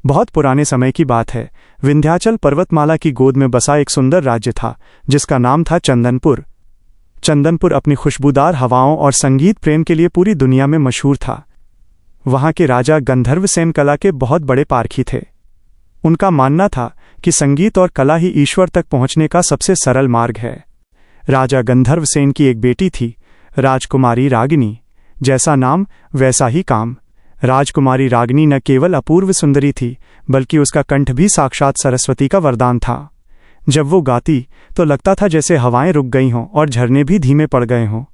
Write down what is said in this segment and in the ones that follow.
बहुत पुराने समय की बात है। विंध्याचल पर्वतमाला की गोद में बसा एक सुंदर राज्य था जिसका नाम था चंदनपुर। चंदनपुर अपनी खुशबूदार हवाओं और संगीत प्रेम के लिए पूरी दुनिया में मशहूर था। वहां के राजा गंधर्वसेन कला के बहुत बड़े पारखी थे। उनका मानना था कि संगीत और कला ही ईश्वर तक पहुंचने का सबसे सरल मार्ग है। राजा गंधर्वसेन की एक बेटी थी, राजकुमारी रागिनी। जैसा नाम वैसा ही काम। राजकुमारी रागिनी न केवल अपूर्व सुंदरी थी, बल्कि उसका कंठ भी साक्षात सरस्वती का वरदान था। जब वो गाती तो लगता था जैसे हवाएं रुक गई हों और झरने भी धीमे पड़ गए हों।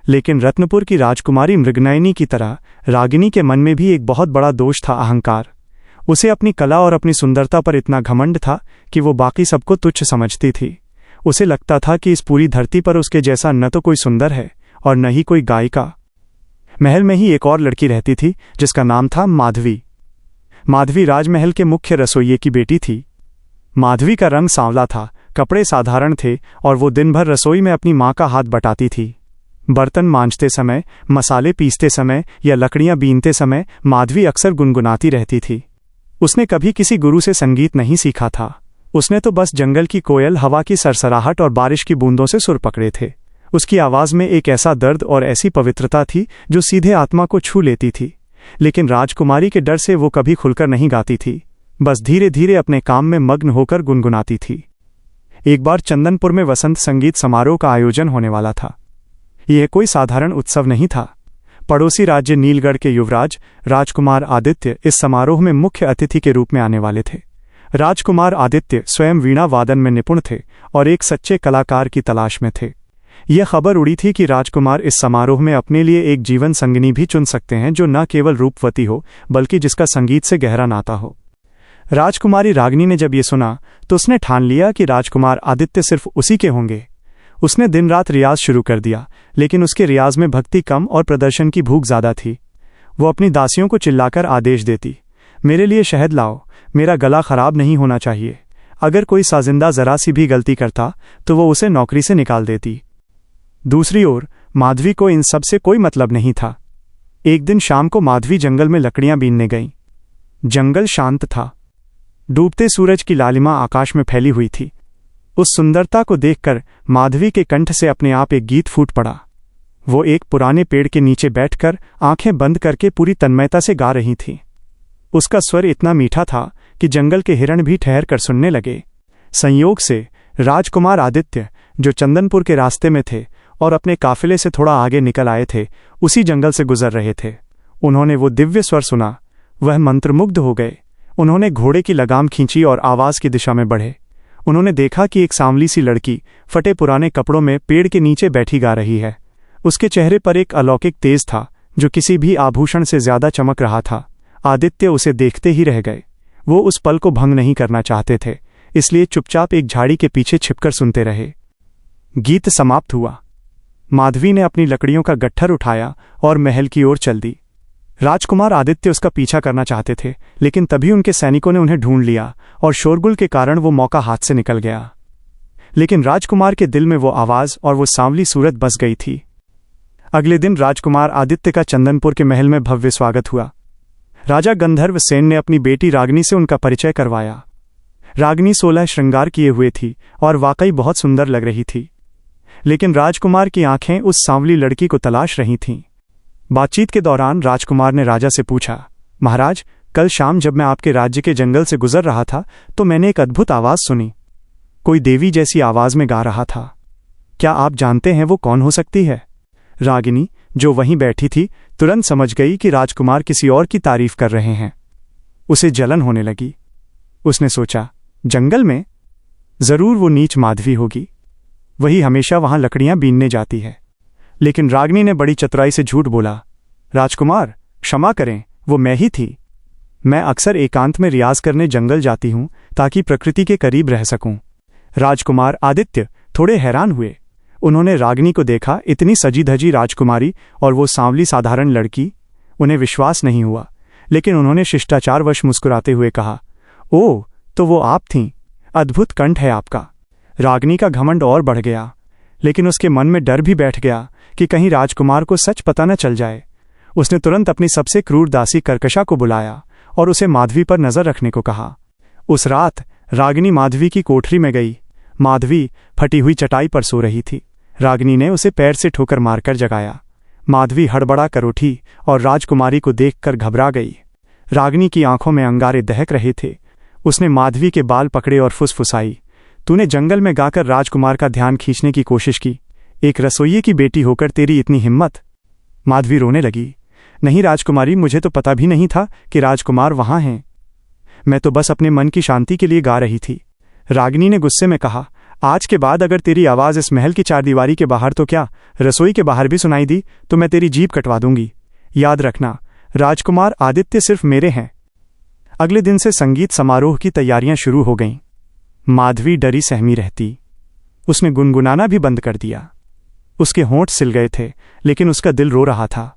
लेकिन रत्नपुर की राजकुमारी मृगनयनी की तरह रागिनी के मन में भी एक बहुत बड़ा दोष था, अहंकार। उसे अपनी कला और अपनी सुंदरता पर इतना घमंड था कि वो बाकी सबको तुच्छ समझती थी। उसे लगता था कि इस पूरी धरती पर उसके जैसा न तो कोई सुंदर है और न ही कोई गायिका। महल में ही एक और लड़की रहती थी जिसका नाम था माधवी। माधवी राजमहल के मुख्य रसोइये की बेटी थी। माधवी का रंग सांवला था, कपड़े साधारण थे और वो दिन भर रसोई में अपनी माँ का हाथ बटाती थी। बर्तन मांजते समय, मसाले पीसते समय या लकड़ियां बीनते समय माधवी अक्सर गुनगुनाती रहती थी। उसने कभी किसी गुरु से संगीत नहीं सीखा था। उसने तो बस जंगल की कोयल, हवा की सरसराहट और बारिश की बूंदों से सुर पकड़े थे। उसकी आवाज में एक ऐसा दर्द और ऐसी पवित्रता थी जो सीधे आत्मा को छू लेती थी। लेकिन राजकुमारी के डर से वो कभी खुलकर नहीं गाती थी, बस धीरे धीरे अपने काम में मग्न होकर गुनगुनाती थी। एक बार चंदनपुर में वसंत संगीत समारोह का आयोजन होने वाला था। यह कोई साधारण उत्सव नहीं था। पड़ोसी राज्य नीलगढ़ के युवराज राजकुमार आदित्य इस समारोह में मुख्य अतिथि के रूप में आने वाले थे। राजकुमार आदित्य स्वयं वीणा वादन में निपुण थे और एक सच्चे कलाकार की तलाश में थे। यह खबर उड़ी थी कि राजकुमार इस समारोह में अपने लिए एक जीवन संगिनी भी चुन सकते हैं जो न केवल रूपवती हो बल्कि जिसका संगीत से गहरा नाता हो। राजकुमारी रागिनी ने जब ये सुना तो उसने ठान लिया कि राजकुमार आदित्य सिर्फ उसी के होंगे। उसने दिन रात रियाज शुरू कर दिया, लेकिन उसके रियाज में भक्ति कम और प्रदर्शन की भूख ज्यादा थी। वो अपनी दासियों को चिल्लाकर आदेश देती, मेरे लिए शहद लाओ, मेरा गला खराब नहीं होना चाहिए। अगर कोई साजिंदा जरा सी भी गलती करता तो वो उसे नौकरी से निकाल देती। दूसरी ओर माधवी को इन सब से कोई मतलब नहीं था। एक दिन शाम को माधवी जंगल में लकड़ियां बीनने गई। जंगल शांत था। डूबते सूरज की लालिमा आकाश में फैली हुई थी। उस सुंदरता को देखकर माधवी के कंठ से अपने आप एक गीत फूट पड़ा। वो एक पुराने पेड़ के नीचे बैठकर आंखें बंद करके पूरी तन्मयता से गा रही थी। उसका स्वर इतना मीठा था कि जंगल के हिरण भी ठहर कर सुनने लगे। संयोग से राजकुमार आदित्य, जो चंदनपुर के रास्ते में थे और अपने काफिले से थोड़ा आगे निकल आए थे, उसी जंगल से गुजर रहे थे। उन्होंने वो दिव्य स्वर सुना। वह मंत्रमुग्ध हो गए। उन्होंने घोड़े की लगाम खींची और आवाज की दिशा में बढ़े। उन्होंने देखा कि एक सांवली सी लड़की फटे पुराने कपड़ों में पेड़ के नीचे बैठी गा रही है। उसके चेहरे पर एक अलौकिक तेज था जो किसी भी आभूषण से ज्यादा चमक रहा था। आदित्य उसे देखते ही रह गए। वो उस पल को भंग नहीं करना चाहते थे, इसलिए चुपचाप एक झाड़ी के पीछे छिपकर सुनते रहे। गीत समाप्त हुआ। माधवी ने अपनी लकड़ियों का गट्ठर उठाया और महल की ओर चल दी। राजकुमार आदित्य उसका पीछा करना चाहते थे, लेकिन तभी उनके सैनिकों ने उन्हें ढूंढ लिया और शोरगुल के कारण वो मौका हाथ से निकल गया। लेकिन राजकुमार के दिल में वो आवाज और वो सांवली सूरत बस गई थी। अगले दिन राजकुमार आदित्य का चंदनपुर के महल में भव्य स्वागत हुआ। राजा गंधर्वसेन ने अपनी बेटी रागिनी से उनका परिचय करवाया। रागिनी 16 श्रृंगार किए हुए थी और वाकई बहुत सुंदर लग रही थी, लेकिन राजकुमार की आंखें उस सांवली लड़की को तलाश रही थीं। बातचीत के दौरान राजकुमार ने राजा से पूछा, महाराज, कल शाम जब मैं आपके राज्य के जंगल से गुजर रहा था तो मैंने एक अद्भुत आवाज सुनी। कोई देवी जैसी आवाज में गा रहा था। क्या आप जानते हैं वो कौन हो सकती है? रागिनी, जो वहीं बैठी थी, तुरंत समझ गई कि राजकुमार किसी और की तारीफ कर रहे हैं। उसे जलन होने लगी। उसने सोचा, जंगल में जरूर वो नीच माधवी होगी। वही हमेशा वहां लकड़ियां बीनने जाती है। लेकिन रागिनी ने बड़ी चतुराई से झूठ बोला, राजकुमार क्षमा करें, वो मैं ही थी। मैं अक्सर एकांत में रियाज करने जंगल जाती हूं ताकि प्रकृति के करीब रह सकूं। राजकुमार आदित्य थोड़े हैरान हुए। उन्होंने रागिनी को देखा, इतनी सजी धजी राजकुमारी और वो सांवली साधारण लड़की। उन्हें विश्वास नहीं हुआ, लेकिन उन्होंने शिष्टाचारवश मुस्कुराते हुए कहा, ओह, तो वो आप थीं। अद्भुत कंठ है आपका। रागिनी का घमंड और बढ़ गया, लेकिन उसके मन में डर भी बैठ गया कि कहीं राजकुमार को सच पता न चल जाए। उसने तुरंत अपनी सबसे क्रूर दासी कर्कशा को बुलाया और उसे माधवी पर नजर रखने को कहा। उस रात रागिनी माधवी की कोठरी में गई। माधवी फटी हुई चटाई पर सो रही थी। रागिनी ने उसे पैर से ठोकर मारकर जगाया। माधवी हड़बड़ा कर उठी और राजकुमारी को देखकर घबरा गई। रागिनी की आंखों में अंगारे दहक रहे थे। उसने माधवी के बाल पकड़े और फुसफुसाई, तूने जंगल में गाकर राजकुमार का ध्यान खींचने की कोशिश की, एक रसोइये की बेटी होकर तेरी इतनी हिम्मत। माधवी रोने लगी, नहीं राजकुमारी, मुझे तो पता भी नहीं था कि राजकुमार वहां हैं। मैं तो बस अपने मन की शांति के लिए गा रही थी। रागिनी ने गुस्से में कहा, आज के बाद अगर तेरी आवाज इस महल की चारदीवारी के बाहर तो क्या रसोई के बाहर भी सुनाई दी तो मैं तेरी जीभ कटवा दूंगी। याद रखना, राजकुमार आदित्य सिर्फ मेरे हैं। अगले दिन से संगीत समारोह की तैयारियां शुरू हो गईं। माधवी डरी सहमी रहती। उसने गुनगुनाना भी बंद कर दिया। उसके होंठ सिल गए थे, लेकिन उसका दिल रो रहा था।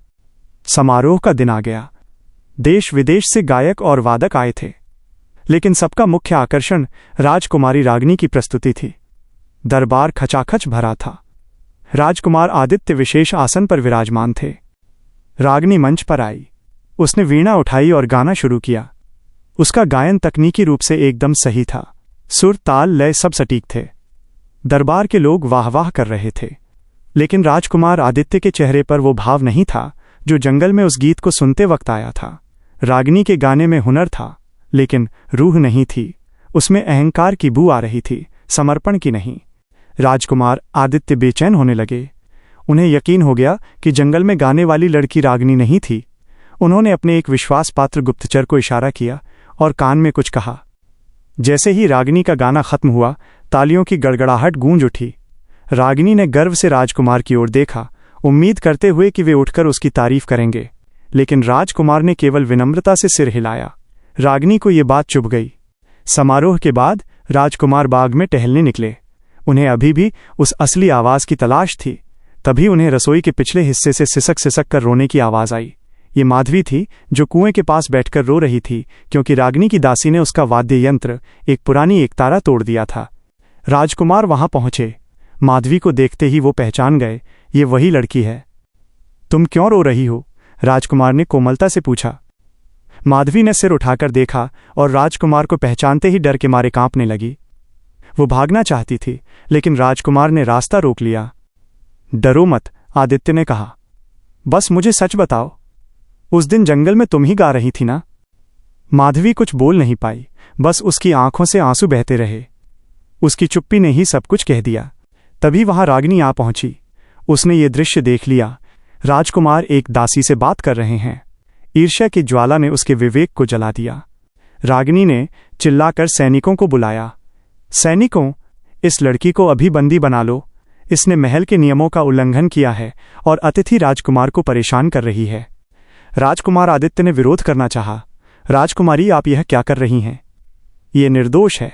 समारोह का दिन आ गया। देश विदेश से गायक और वादक आए थे, लेकिन सबका मुख्य आकर्षण राजकुमारी रागिनी की प्रस्तुति थी। दरबार खचाखच भरा था। राजकुमार आदित्य विशेष आसन पर विराजमान थे। रागिनी मंच पर आई। उसने वीणा उठाई और गाना शुरू किया। उसका गायन तकनीकी रूप से एकदम सही था। सुर, ताल, लय सब सटीक थे। दरबार के लोग वाह वाह कर रहे थे, लेकिन राजकुमार आदित्य के चेहरे पर वो भाव नहीं था जो जंगल में उस गीत को सुनते वक्त आया था। रागिनी के गाने में हुनर था, लेकिन रूह नहीं थी। उसमें अहंकार की बू आ रही थी, समर्पण की नहीं। राजकुमार आदित्य बेचैन होने लगे। उन्हें यकीन हो गया कि जंगल में गाने वाली लड़की रागिनी नहीं थी। उन्होंने अपने एक विश्वासपात्र गुप्तचर को इशारा किया और कान में कुछ कहा। जैसे ही रागिनी का गाना खत्म हुआ, तालियों की गड़गड़ाहट गूंज उठी। रागिनी ने गर्व से राजकुमार की ओर देखा, उम्मीद करते हुए कि वे उठकर उसकी तारीफ करेंगे, लेकिन राजकुमार ने केवल विनम्रता से सिर हिलाया। रागिनी को ये बात चुभ गई। समारोह के बाद राजकुमार बाग में टहलने निकले। उन्हें अभी भी उस असली आवाज की तलाश थी। तभी उन्हें रसोई के पिछले हिस्से से सिसक सिसक कर रोने की आवाज आई। ये माधवी थी, जो कुएं के पास बैठकर रो रही थी, क्योंकि रागिनी की दासी ने उसका वाद्य यंत्र, एक पुरानी एकतारा, तोड़ दिया था। राजकुमार वहां पहुंचे। माधवी को देखते ही वो पहचान गए, ये वही लड़की है। तुम क्यों रो रही हो? राजकुमार ने कोमलता से पूछा। माधवी ने सिर उठाकर देखा और राजकुमार को पहचानते ही डर के मारे कांपने लगी। वो भागना चाहती थी, लेकिन राजकुमार ने रास्ता रोक लिया। डरो मत, आदित्य ने कहा, बस मुझे सच बताओ, उस दिन जंगल में तुम ही गा रही थी ना? माधवी कुछ बोल नहीं पाई, बस उसकी आंखों से आंसू बहते रहे। उसकी चुप्पी ने ही सब कुछ कह दिया। तभी वहां रागिनी आ पहुंची। उसने ये दृश्य देख लिया। राजकुमार एक दासी से बात कर रहे हैं। ईर्ष्या की ज्वाला ने उसके विवेक को जला दिया। रागिनी ने चिल्लाकर सैनिकों को बुलाया। सैनिकों, इस लड़की को अभी बंदी बना लो। इसने महल के नियमों का उल्लंघन किया है और अतिथि राजकुमार को परेशान कर रही है। राजकुमार आदित्य ने विरोध करना चाहा। राजकुमारी, आप यह क्या कर रही हैं? ये निर्दोष है।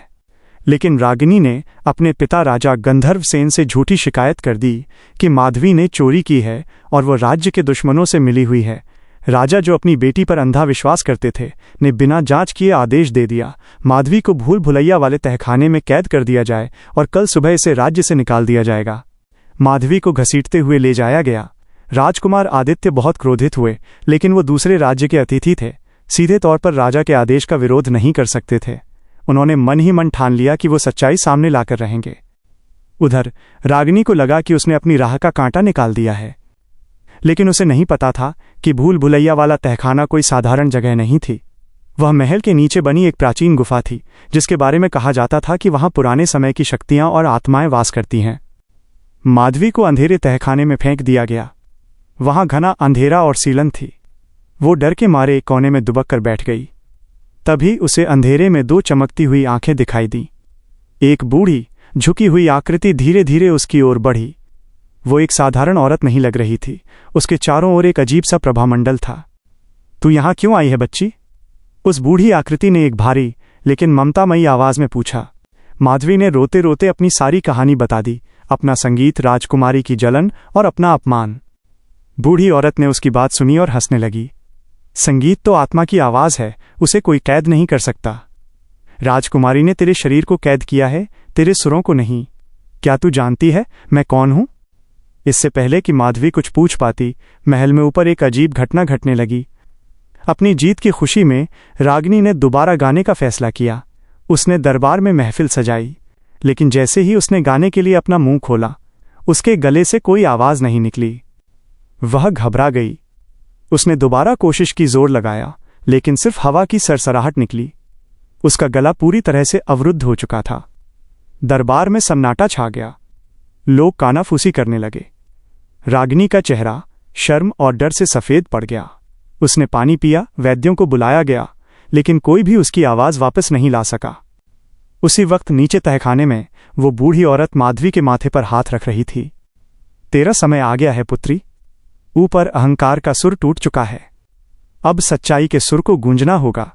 लेकिन रागिनी ने अपने पिता राजा गंधर्वसेन से झूठी शिकायत कर दी कि माधवी ने चोरी की है और वो राज्य के दुश्मनों से मिली हुई है। राजा, जो अपनी बेटी पर अंधा विश्वास करते थे, ने बिना जांच किए आदेश दे दिया, माधवी को भूल भुलैया वाले तहखाने में कैद कर दिया जाए और कल सुबह इसे राज्य से निकाल दिया जाएगा। माधवी को घसीटते हुए ले जाया गया। राजकुमार आदित्य बहुत क्रोधित हुए, लेकिन वो दूसरे राज्य के अतिथि थे, सीधे तौर पर राजा के आदेश का विरोध नहीं कर सकते थे। उन्होंने मन ही मन ठान लिया कि वो सच्चाई सामने लाकर रहेंगे। उधर रागिनी को लगा कि उसने अपनी राह का कांटा निकाल दिया है, लेकिन उसे नहीं पता था कि भूल भुलैया वाला तहखाना कोई साधारण जगह नहीं थी। वह महल के नीचे बनी एक प्राचीन गुफा थी, जिसके बारे में कहा जाता था कि वहां पुराने समय की शक्तियां और आत्माएं वास करती हैं। माधवी को अंधेरे तहखाने में फेंक दिया गया। वहां घना अंधेरा और सीलन थी। वो डर के मारे एक कोने में दुबक कर बैठ गई। तभी उसे अंधेरे में दो चमकती हुई आंखें दिखाई दी। एक बूढ़ी झुकी हुई आकृति धीरे धीरे उसकी ओर बढ़ी। वो एक साधारण औरत नहीं लग रही थी। उसके चारों ओर एक अजीब सा प्रभामंडल था। तू यहां क्यों आई है बच्ची? उस बूढ़ी आकृति ने एक भारी लेकिन ममतामयी आवाज में पूछा। माधवी ने रोते रोते अपनी सारी कहानी बता दी, अपना संगीत, राजकुमारी की जलन और अपना अपमान। बूढ़ी औरत ने उसकी बात सुनी और हंसने लगी। संगीत तो आत्मा की आवाज है, उसे कोई कैद नहीं कर सकता। राजकुमारी ने तेरे शरीर को कैद किया है, तेरे सुरों को नहीं। क्या तू जानती है मैं कौन हूं? इससे पहले कि माधवी कुछ पूछ पाती, महल में ऊपर एक अजीब घटना घटने लगी। अपनी जीत की खुशी में रागिनी ने दोबारा गाने का फैसला किया। उसने दरबार में महफिल सजाई, लेकिन जैसे ही उसने गाने के लिए अपना मुंह खोला, उसके गले से कोई आवाज नहीं निकली। वह घबरा गई। उसने दोबारा कोशिश की, जोर लगाया, लेकिन सिर्फ हवा की सरसराहट निकली। उसका गला पूरी तरह से अवरुद्ध हो चुका था। दरबार में सन्नाटा छा गया। लोग कानाफूसी करने लगे। रागिनी का चेहरा शर्म और डर से सफेद पड़ गया। उसने पानी पिया, वैद्यों को बुलाया गया, लेकिन कोई भी उसकी आवाज वापस नहीं ला सका। उसी वक्त नीचे तहखाने में वो बूढ़ी औरत माधवी के माथे पर हाथ रख रही थी। तेरा समय आ गया है पुत्री। ऊपर अहंकार का सुर टूट चुका है। अब सच्चाई के सुर को गूंजना होगा,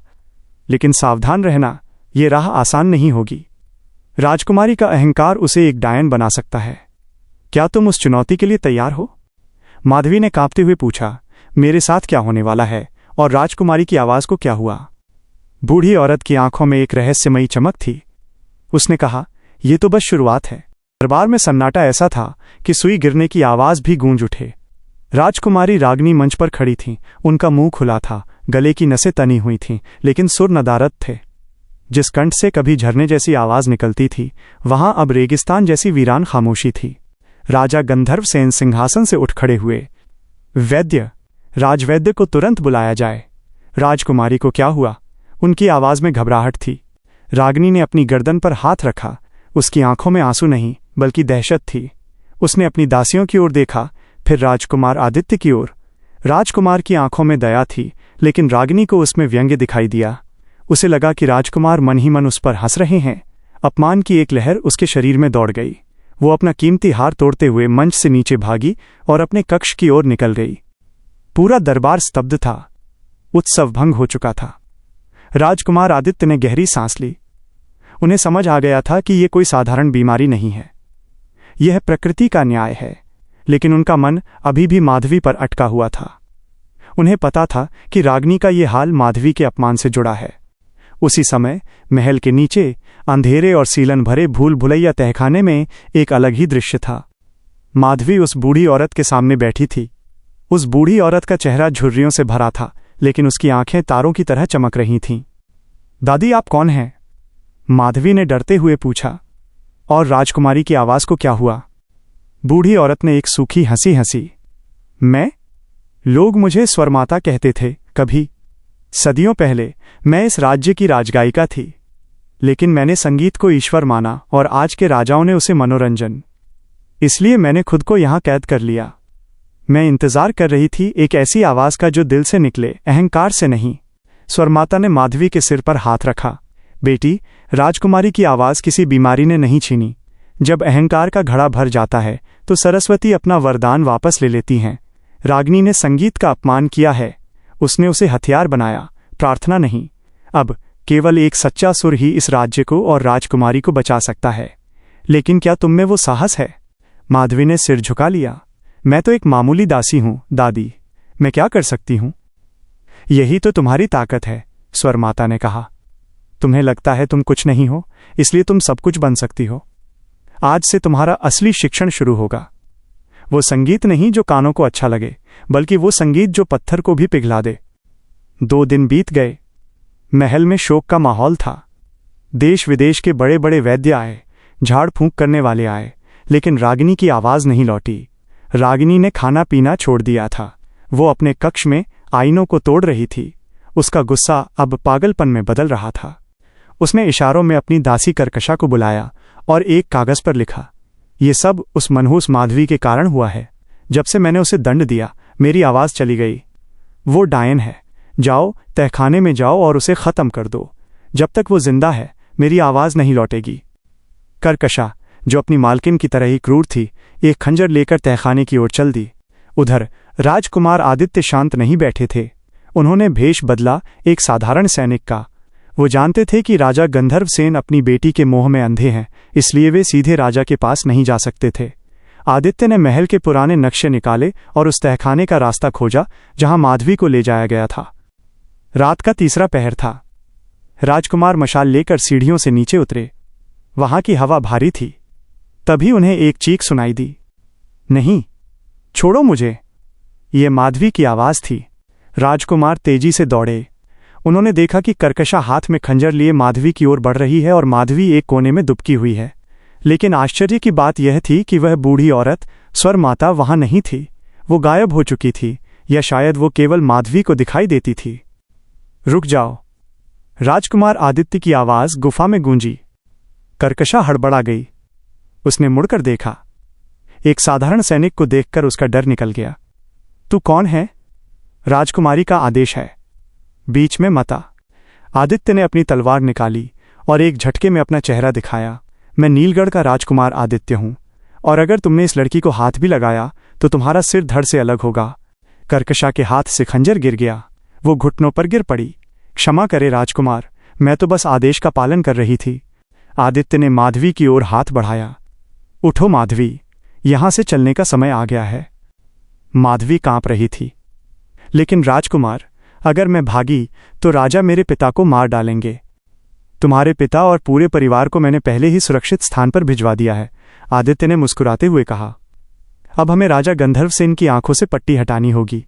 लेकिन सावधान रहना, ये राह आसान नहीं होगी। राजकुमारी का अहंकार उसे एक डायन बना सकता है। क्या तुम उस चुनौती के लिए तैयार हो? माधवी ने कांपते हुए पूछा। मेरे साथ क्या होने वाला है? और राजकुमारी की आवाज को क्या हुआ? बूढ़ी औरत की आंखों में एक रहस्यमयी चमक थी। उसने कहा, यह तो बस शुरुआत है। दरबार में सन्नाटा ऐसा था कि सुई गिरने की आवाज भी गूंज उठे। राजकुमारी रागिनी मंच पर खड़ी थीं। उनका मुंह खुला था, गले की नसें तनी हुई थीं, लेकिन सुर नदारद थे। जिस कंठ से कभी झरने जैसी आवाज निकलती थी, वहां अब रेगिस्तान जैसी वीरान खामोशी थी। राजा गंधर्व सेन सिंहासन से उठ खड़े हुए। वैद्य, राजवैद्य को तुरंत बुलाया जाए। राजकुमारी को क्या हुआ? उनकी आवाज में घबराहट थी। रागिनी ने अपनी गर्दन पर हाथ रखा। उसकी आंखों में आंसू नहीं, बल्कि दहशत थी। उसने अपनी दासियों की ओर देखा, फिर राजकुमार आदित्य की ओर। राजकुमार की आंखों में दया थी, लेकिन रागिनी को उसमें व्यंग्य दिखाई दिया। उसे लगा कि राजकुमार मन ही मन उस पर हंस रहे हैं। अपमान की एक लहर उसके शरीर में दौड़ गई। वो अपना कीमती हार तोड़ते हुए मंच से नीचे भागी और अपने कक्ष की ओर निकल गई। पूरा दरबार स्तब्ध था। उत्सव भंग हो चुका था। राजकुमार आदित्य ने गहरी सांस ली। उन्हें समझ आ गया था कि यह कोई साधारण बीमारी नहीं है, यह प्रकृति का न्याय है। लेकिन उनका मन अभी भी माधवी पर अटका हुआ था। उन्हें पता था कि रागिनी का ये हाल माधवी के अपमान से जुड़ा है। उसी समय महल के नीचे अंधेरे और सीलन भरे भूल भुलैया तहखाने में एक अलग ही दृश्य था। माधवी उस बूढ़ी औरत के सामने बैठी थी। उस बूढ़ी औरत का चेहरा झुर्रियों से भरा था, लेकिन उसकी आंखें तारों की तरह चमक रही थीं। दादी, आप कौन हैं? माधवी ने डरते हुए पूछा। और राजकुमारी की आवाज को क्या हुआ? बूढ़ी औरत ने एक सूखी हंसी हंसी। मैं? लोग मुझे स्वरमाता कहते थे कभी। सदियों पहले मैं इस राज्य की राजगायिका थी, लेकिन मैंने संगीत को ईश्वर माना और आज के राजाओं ने उसे मनोरंजन। इसलिए मैंने खुद को यहां कैद कर लिया। मैं इंतजार कर रही थी एक ऐसी आवाज का जो दिल से निकले, अहंकार से नहीं। स्वरमाता ने माधवी के सिर पर हाथ रखा। बेटी, राजकुमारी की आवाज किसी बीमारी ने नहीं छीनी। जब अहंकार का घड़ा भर जाता है तो सरस्वती अपना वरदान वापस ले लेती हैं। रागिनी ने संगीत का अपमान किया है। उसने उसे हथियार बनाया, प्रार्थना नहीं। अब केवल एक सच्चा सुर ही इस राज्य को और राजकुमारी को बचा सकता है। लेकिन क्या तुम में वो साहस है? माधवी ने सिर झुका लिया। मैं तो एक मामूली दासी हूं दादी, मैं क्या कर सकती हूं? यही तो तुम्हारी ताकत है, स्वरमाता ने कहा। तुम्हें लगता है तुम कुछ नहीं हो, इसलिए तुम सब कुछ बन सकती हो। आज से तुम्हारा असली शिक्षण शुरू होगा। वो संगीत नहीं जो कानों को अच्छा लगे, बल्कि वो संगीत जो पत्थर को भी पिघला दे। 2 दिन बीत गए। महल में शोक का माहौल था। देश विदेश के बड़े बड़े वैद्य आए, झाड़ फूंक करने वाले आए, लेकिन रागिनी की आवाज नहीं लौटी। रागिनी ने खाना पीना छोड़ दिया था। वो अपने कक्ष में आईनों को तोड़ रही थी। उसका गुस्सा अब पागलपन में बदल रहा था। उसने इशारों में अपनी दासी कर्कशा को बुलाया और एक कागज पर लिखा, ये सब उस मनहूस माधवी के कारण हुआ है। जब से मैंने उसे दंड दिया, मेरी आवाज चली गई। वो डायन है। जाओ, तहखाने में जाओ और उसे खत्म कर दो। जब तक वो जिंदा है, मेरी आवाज नहीं लौटेगी। कर्कशा, जो अपनी मालकिन की तरह ही क्रूर थी, एक खंजर लेकर तहखाने की ओर चल दी। उधर राजकुमार आदित्य शांत नहीं बैठे थे। उन्होंने भेष बदला, एक साधारण सैनिक का। वो जानते थे कि राजा गंधर्व सेन अपनी बेटी के मोह में अंधे हैं, इसलिए वे सीधे राजा के पास नहीं जा सकते थे। आदित्य ने महल के पुराने नक्शे निकाले और उस तहखाने का रास्ता खोजा जहां माधवी को ले जाया गया था। रात का 3रा पहर था। राजकुमार मशाल लेकर सीढ़ियों से नीचे उतरे। वहां की हवा भारी थी। तभी उन्हें एक चीख सुनाई दी। नहीं, छोड़ो मुझे। ये माधवी की आवाज थी। राजकुमार तेजी से दौड़े। उन्होंने देखा कि कर्कशा हाथ में खंजर लिए माधवी की ओर बढ़ रही है और माधवी एक कोने में दुबकी हुई है। लेकिन आश्चर्य की बात यह थी कि वह बूढ़ी औरत स्वर माता वहां नहीं थी। वो गायब हो चुकी थी, या शायद वो केवल माधवी को दिखाई देती थी। रुक जाओ! राजकुमार आदित्य की आवाज गुफा में गूंजी। कर्कशा हड़बड़ा गई। उसने मुड़कर देखा। एक साधारण सैनिक को देखकर उसका डर निकल गया। तू कौन है? राजकुमारी का आदेश है। बीच में मत आ। आदित्य ने अपनी तलवार निकाली और एक झटके में अपना चेहरा दिखाया। मैं नीलगढ़ का राजकुमार आदित्य हूं, और अगर तुमने इस लड़की को हाथ भी लगाया तो तुम्हारा सिर धड़ से अलग होगा। कर्कशा के हाथ से खंजर गिर गया। वो घुटनों पर गिर पड़ी। क्षमा करे राजकुमार, मैं तो बस आदेश का पालन कर रही थी। आदित्य ने माधवी की ओर हाथ बढ़ाया। उठो माधवी, यहां से चलने का समय आ गया है। माधवी कांप रही थी। लेकिन राजकुमार, अगर मैं भागी तो राजा मेरे पिता को मार डालेंगे। तुम्हारे पिता और पूरे परिवार को मैंने पहले ही सुरक्षित स्थान पर भिजवा दिया है, आदित्य ने मुस्कुराते हुए कहा। अब हमें राजा गंधर्वसेन की आंखों से पट्टी हटानी होगी।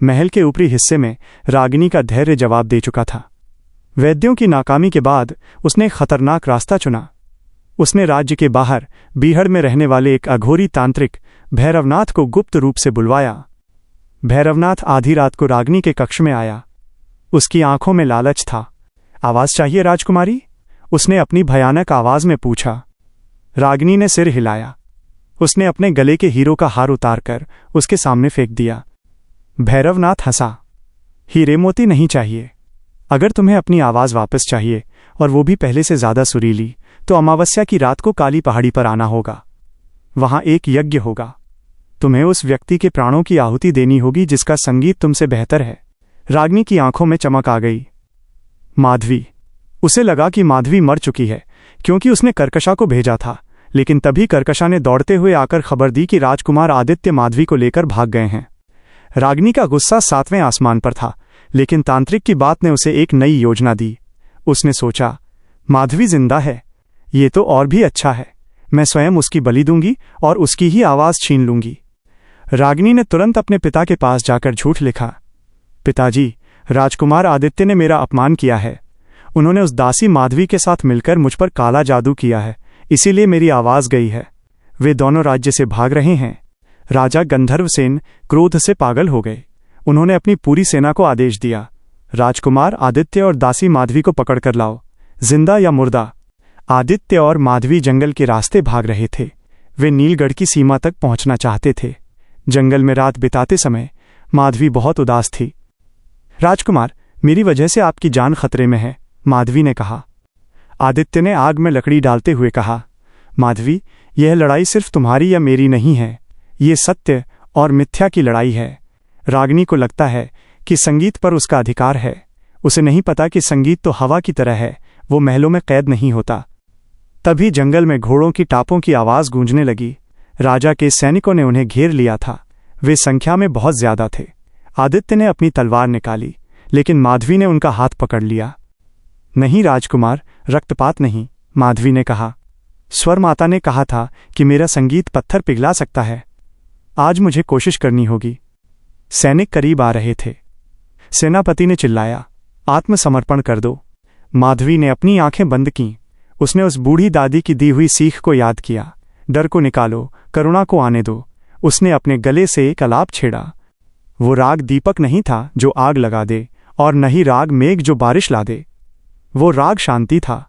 महल के ऊपरी हिस्से में रागिनी का धैर्य जवाब दे चुका था। वैद्यों की नाकामी के बाद उसने एक खतरनाक रास्ता चुना। उसने राज्य के बाहर बीहड़ में रहने वाले एक अघोरी तांत्रिक भैरवनाथ को गुप्त रूप से बुलवाया। भैरवनाथ आधी रात को रागिनी के कक्ष में आया। उसकी आंखों में लालच था। आवाज चाहिए राजकुमारी? उसने अपनी भयानक आवाज में पूछा। रागिनी ने सिर हिलाया। उसने अपने गले के हीरो का हार उतारकर उसके सामने फेंक दिया। भैरवनाथ हंसा। हीरे मोती नहीं चाहिए। अगर तुम्हें अपनी आवाज वापस चाहिए, और वो भी पहले से ज्यादा सुरीली, तो अमावस्या की रात को काली पहाड़ी पर आना होगा। वहां एक यज्ञ होगा। तुम्हें उस व्यक्ति के प्राणों की आहुति देनी होगी जिसका संगीत तुमसे बेहतर है। रागिनी की आंखों में चमक आ गई। माधवी! उसे लगा कि माधवी मर चुकी है, क्योंकि उसने कर्कशा को भेजा था। लेकिन तभी कर्कशा ने दौड़ते हुए आकर खबर दी कि राजकुमार आदित्य माधवी को लेकर भाग गए हैं। रागिनी का गुस्सा 7वें आसमान पर था, लेकिन तांत्रिक की बात ने उसे एक नई योजना दी। उसने सोचा, माधवी जिंदा है, ये तो और भी अच्छा है। मैं स्वयं उसकी बलि दूंगी और उसकी ही आवाज छीन लूंगी। रागिनी ने तुरंत अपने पिता के पास जाकर झूठ लिखा। पिताजी, राजकुमार आदित्य ने मेरा अपमान किया है। उन्होंने उस दासी माधवी के साथ मिलकर मुझ पर काला जादू किया है, इसीलिए मेरी आवाज गई है। वे दोनों राज्य से भाग रहे हैं। राजा गंधर्वसेन क्रोध से पागल हो गए। उन्होंने अपनी पूरी सेना को आदेश दिया, राजकुमार आदित्य और दासी माधवी को पकड़कर लाओ, जिंदा या मुर्दा। आदित्य और माधवी जंगल के रास्ते भाग रहे थे। वे नीलगढ़ की सीमा तक पहुंचना चाहते थे। जंगल में रात बिताते समय माधवी बहुत उदास थी। राजकुमार, मेरी वजह से आपकी जान खतरे में है, माधवी ने कहा। आदित्य ने आग में लकड़ी डालते हुए कहा, माधवी, यह लड़ाई सिर्फ तुम्हारी या मेरी नहीं है, ये सत्य और मिथ्या की लड़ाई है। रागिनी को लगता है कि संगीत पर उसका अधिकार है। उसे नहीं पता कि संगीत तो हवा की तरह है, वो महलों में कैद नहीं होता। तभी जंगल में घोड़ों की टापों की आवाज गूंजने लगी। राजा के सैनिकों ने उन्हें घेर लिया था। वे संख्या में बहुत ज्यादा थे। आदित्य ने अपनी तलवार निकाली, लेकिन माधवी ने उनका हाथ पकड़ लिया। नहीं राजकुमार, रक्तपात नहीं, माधवी ने कहा। स्वर माता ने कहा था कि मेरा संगीत पत्थर पिघला सकता है। आज मुझे कोशिश करनी होगी। सैनिक करीब आ रहे थे। सेनापति ने चिल्लाया, आत्मसमर्पण कर दो। माधवी ने अपनी आंखें बंद कीं। उसने उस बूढ़ी दादी की दी हुई सीख को याद किया, डर को निकालो, करुणा को आने दो। उसने अपने गले से एक अलाप छेड़ा। वो राग दीपक नहीं था जो आग लगा दे, और न ही राग मेघ जो बारिश ला दे। वो राग शांति था।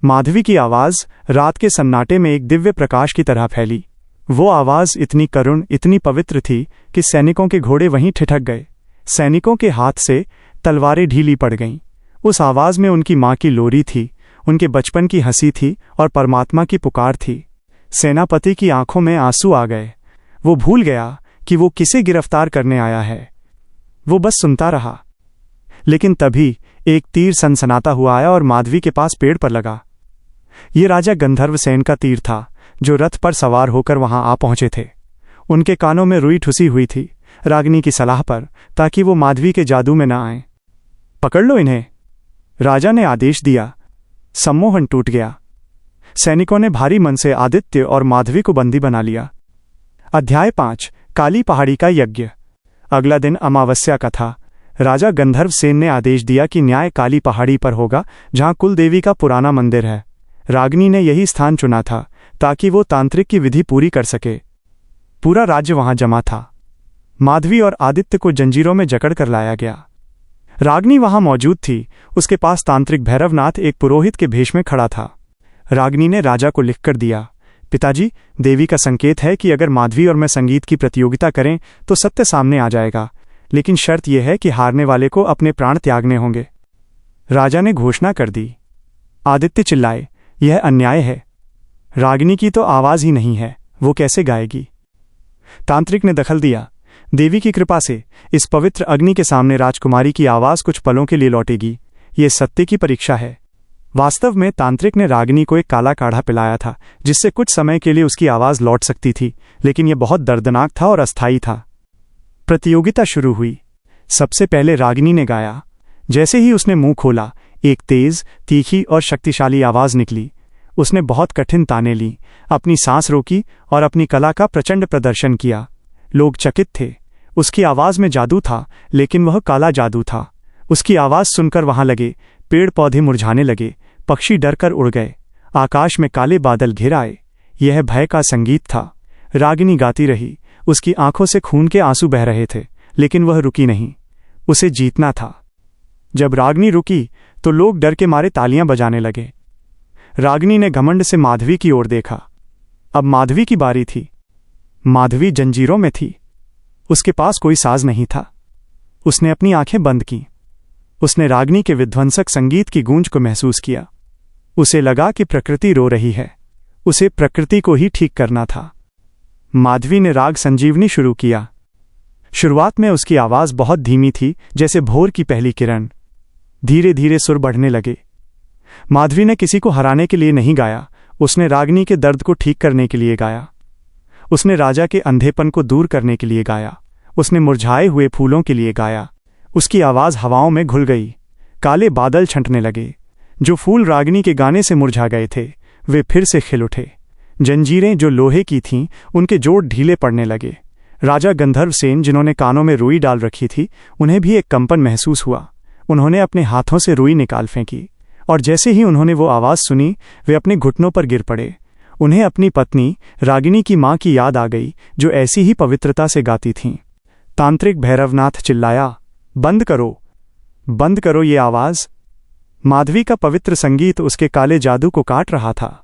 माधवी की आवाज रात के सन्नाटे में एक दिव्य प्रकाश की तरह फैली। वो आवाज इतनी करुण, इतनी पवित्र थी कि सैनिकों के घोड़े वहीं ठिठक गए। सैनिकों के हाथ से तलवारें ढीली पड़ गईं। उस आवाज में उनकी मां की लोरी थी, उनके बचपन की हंसी थी और परमात्मा की पुकार थी। सेनापति की आंखों में आंसू आ गए। वो भूल गया कि वो किसे गिरफ्तार करने आया है। वो बस सुनता रहा। लेकिन तभी एक तीर सनसनाता हुआ आया और माधवी के पास पेड़ पर लगा। ये राजा गंधर्वसेन का तीर था, जो रथ पर सवार होकर वहां आ पहुंचे थे। उनके कानों में रुई ठुसी हुई थी, रागिनी की सलाह पर, ताकि वो माधवी के जादू में न आए। पकड़ लो इन्हें, राजा ने आदेश दिया। सम्मोहन टूट गया। सैनिकों ने भारी मन से आदित्य और माधवी को बंदी बना लिया। अध्याय 5, काली पहाड़ी का यज्ञ। अगला दिन अमावस्या का था। राजा गंधर्व सेन ने आदेश दिया कि न्याय काली पहाड़ी पर होगा, जहां कुल देवी का पुराना मंदिर है। रागिनी ने यही स्थान चुना था ताकि वो तांत्रिक की विधि पूरी कर सके। पूरा राज्य वहां जमा था। माधवी और आदित्य को जंजीरों में जकड़ कर लाया गया। रागिनी वहां मौजूद थी। उसके पास तांत्रिक भैरवनाथ एक पुरोहित के भेष में खड़ा था। रागिनी ने राजा को लिखकर दिया, पिताजी, देवी का संकेत है कि अगर माधवी और मैं संगीत की प्रतियोगिता करें तो सत्य सामने आ जाएगा, लेकिन शर्त यह है कि हारने वाले को अपने प्राण त्यागने होंगे। राजा ने घोषणा कर दी। आदित्य चिल्लाए, यह अन्याय है। रागिनी की तो आवाज ही नहीं है, वो कैसे गाएगी? तांत्रिक ने दखल दिया, देवी की कृपा से इस पवित्र अग्नि के सामने राजकुमारी की आवाज कुछ पलों के लिए लौटेगी। ये सत्य की परीक्षा है। वास्तव में तांत्रिक ने रागिनी को एक काला काढ़ा पिलाया था, जिससे कुछ समय के लिए उसकी आवाज लौट सकती थी, लेकिन यह बहुत दर्दनाक था और अस्थायी था। प्रतियोगिता शुरू हुई। सबसे पहले रागिनी ने गाया। जैसे ही उसने मुंह खोला, एक तेज, तीखी और शक्तिशाली आवाज निकली। उसने बहुत कठिन ताने ली, अपनी सांस रोकी और अपनी कला का प्रचंड प्रदर्शन किया। लोग चकित थे। उसकी आवाज में जादू था, लेकिन वह काला जादू था। उसकी आवाज सुनकर वहां लगे पेड़ पौधे मुरझाने लगे, पक्षी डरकर उड़ गए, आकाश में काले बादल घिर आए। यह भय का संगीत था। रागिनी गाती रही। उसकी आंखों से खून के आंसू बह रहे थे, लेकिन वह रुकी नहीं। उसे जीतना था। जब रागिनी रुकी तो लोग डर के मारे तालियां बजाने लगे। रागिनी ने घमंड से माधवी की ओर देखा। अब माधवी की बारी थी। माधवी जंजीरों में थी। उसके पास कोई साज नहीं था। उसने अपनी आंखें बंद की। उसने रागिनी के विध्वंसक संगीत की गूंज को महसूस किया। उसे लगा कि प्रकृति रो रही है। उसे प्रकृति को ही ठीक करना था। माधवी ने राग संजीवनी शुरू किया। शुरुआत में उसकी आवाज बहुत धीमी थी, जैसे भोर की पहली किरण। धीरे धीरे सुर बढ़ने लगे। माधवी ने किसी को हराने के लिए नहीं गाया, उसने रागिनी के दर्द को ठीक करने के लिए गाया। उसने राजा के अंधेपन को दूर करने के लिए गाया। उसने मुरझाए हुए फूलों के लिए गाया। उसकी आवाज हवाओं में घुल गई। काले बादल छंटने लगे। जो फूल रागिनी के गाने से मुरझा गए थे, वे फिर से खिल उठे। जंजीरें जो लोहे की थीं, उनके जोड़ ढीले पड़ने लगे। राजा गंधर्व सेन, जिन्होंने कानों में रुई डाल रखी थी, उन्हें भी एक कंपन महसूस हुआ। उन्होंने अपने हाथों से रुई निकाल फेंकी, और जैसे ही उन्होंने वो आवाज सुनी, वे अपने घुटनों पर गिर पड़े। उन्हें अपनी पत्नी रागिनी की मां की याद आ गई, जो ऐसी ही पवित्रता से गाती थीं। तांत्रिक भैरवनाथ चिल्लाया, बंद करो ये आवाज। माधवी का पवित्र संगीत उसके काले जादू को काट रहा था।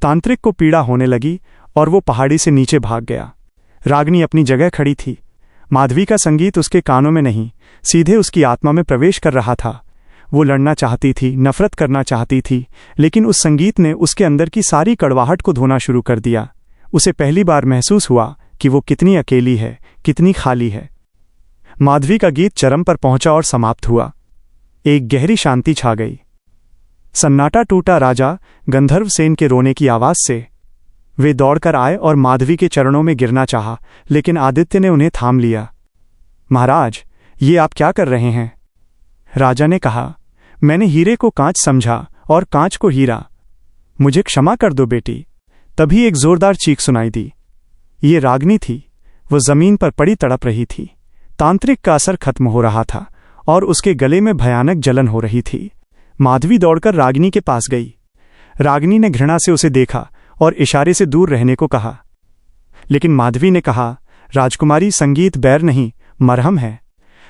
तांत्रिक को पीड़ा होने लगी और वो पहाड़ी से नीचे भाग गया। रागिनी अपनी जगह खड़ी थी। माधवी का संगीत उसके कानों में नहीं, सीधे उसकी आत्मा में प्रवेश कर रहा था। वो लड़ना चाहती थी, नफरत करना चाहती थी, लेकिन उस संगीत ने उसके अंदर की सारी कड़वाहट को धोना शुरू कर दिया। उसे पहली बार महसूस हुआ कि वो कितनी अकेली है, कितनी खाली है। माधवी का गीत चरम पर पहुंचा और समाप्त हुआ। एक गहरी शांति छा गई। सन्नाटा टूटा राजा गंधर्व सेन के रोने की आवाज से। वे दौड़कर आए और माधवी के चरणों में गिरना चाहा, लेकिन आदित्य ने उन्हें थाम लिया। महाराज, ये आप क्या कर रहे हैं? राजा ने कहा, मैंने हीरे को कांच समझा और कांच को हीरा। मुझे क्षमा कर दो बेटी। तभी एक जोरदार चीख सुनाई दी। ये रागिनी थी। वो जमीन पर पड़ी तड़प रही थी। तांत्रिक का असर खत्म हो रहा था और उसके गले में भयानक जलन हो रही थी। माधवी दौड़कर रागिनी के पास गई। रागिनी ने घृणा से उसे देखा और इशारे से दूर रहने को कहा, लेकिन माधवी ने कहा, राजकुमारी, संगीत बैर नहीं, मरहम है।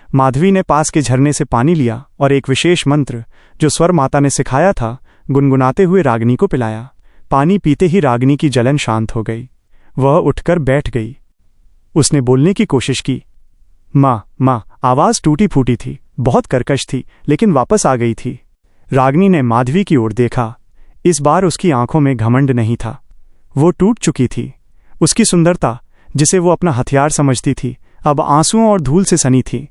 माधवी ने पास के झरने से पानी लिया और एक विशेष मंत्र, जो स्वर माता ने सिखाया था, गुनगुनाते हुए रागिनी को पिलाया। पानी पीते ही रागिनी की जलन शांत हो गई। वह उठकर बैठ गई। उसने बोलने की कोशिश की। माँ, माँ। आवाज टूटी फूटी थी, बहुत कर्कश थी, लेकिन वापस आ गई थी। रागिनी ने माधवी की ओर देखा। इस बार उसकी आंखों में घमंड नहीं था। वो टूट चुकी थी। उसकी सुंदरता, जिसे वो अपना हथियार समझती थी, अब आंसुओं और धूल से सनी थी।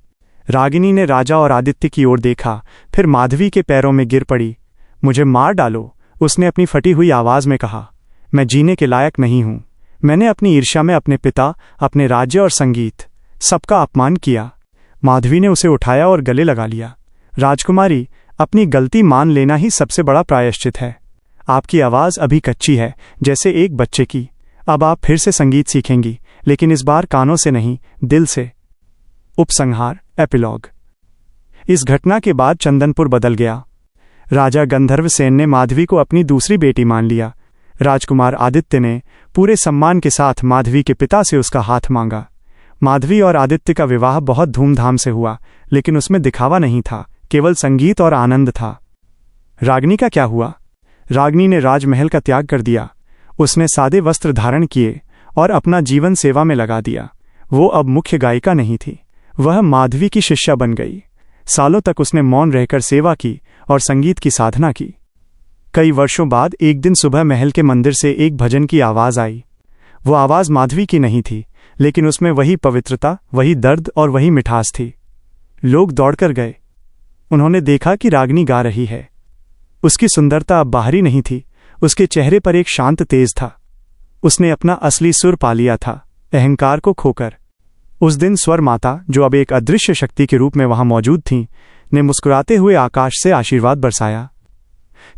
रागिनी ने राजा और आदित्य की ओर देखा, फिर माधवी के पैरों में गिर पड़ी। मुझे मार डालो, उसने अपनी फटी हुई आवाज में कहा। मैं जीने के लायक नहीं हूं। मैंने अपनी ईर्ष्या में अपने पिता, अपने राज्य और संगीत, सबका अपमान किया। माधवी ने उसे उठाया और गले लगा लिया। राजकुमारी, अपनी गलती मान लेना ही सबसे बड़ा प्रायश्चित है। आपकी आवाज अभी कच्ची है, जैसे एक बच्चे की। अब आप फिर से संगीत सीखेंगी, लेकिन इस बार कानों से नहीं, दिल से। उपसंहार, एपिलॉग। इस घटना के बाद चंदनपुर बदल गया। राजा गंधर्वसेन ने माधवी को अपनी दूसरी बेटी मान लिया। राजकुमार आदित्य ने पूरे सम्मान के साथ माधवी के पिता से उसका हाथ मांगा। माधवी और आदित्य का विवाह बहुत धूमधाम से हुआ, लेकिन उसमें दिखावा नहीं था, केवल संगीत और आनंद था। रागिनी का क्या हुआ? रागिनी ने राजमहल का त्याग कर दिया। उसने सादे वस्त्र धारण किए और अपना जीवन सेवा में लगा दिया। वो अब मुख्य गायिका नहीं थी, वह माधवी की शिष्या बन गई। सालों तक उसने मौन रहकर सेवा की और संगीत की साधना की। कई वर्षों बाद एक दिन सुबह महल के मंदिर से एक भजन की आवाज़ आई। वो आवाज़ माधवी की नहीं थी, लेकिन उसमें वही पवित्रता, वही दर्द और वही मिठास थी। लोग दौड़कर गए। उन्होंने देखा कि रागिनी गा रही है। उसकी सुंदरता अब बाहरी नहीं थी, उसके चेहरे पर एक शांत तेज था। उसने अपना असली सुर पा लिया था, अहंकार को खोकर। उस दिन स्वर माता, जो अब एक अदृश्य शक्ति के रूप में वहां मौजूद थीं, ने मुस्कुराते हुए आकाश से आशीर्वाद बरसाया।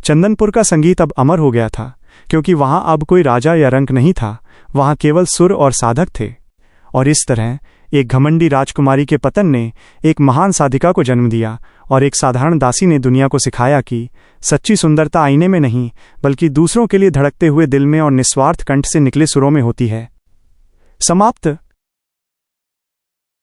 चंदनपुर का संगीत अब अमर हो गया था, क्योंकि वहां अब कोई राजा या रंक नहीं था, वहां केवल सुर और साधक थे। और इस तरह एक घमंडी राजकुमारी के पतन ने एक महान साधिका को जन्म दिया, और एक साधारण दासी ने दुनिया को सिखाया कि सच्ची सुंदरता आईने में नहीं, बल्कि दूसरों के लिए धड़कते हुए दिल में और निस्वार्थ कंठ से निकले सुरों में होती है। समाप्त।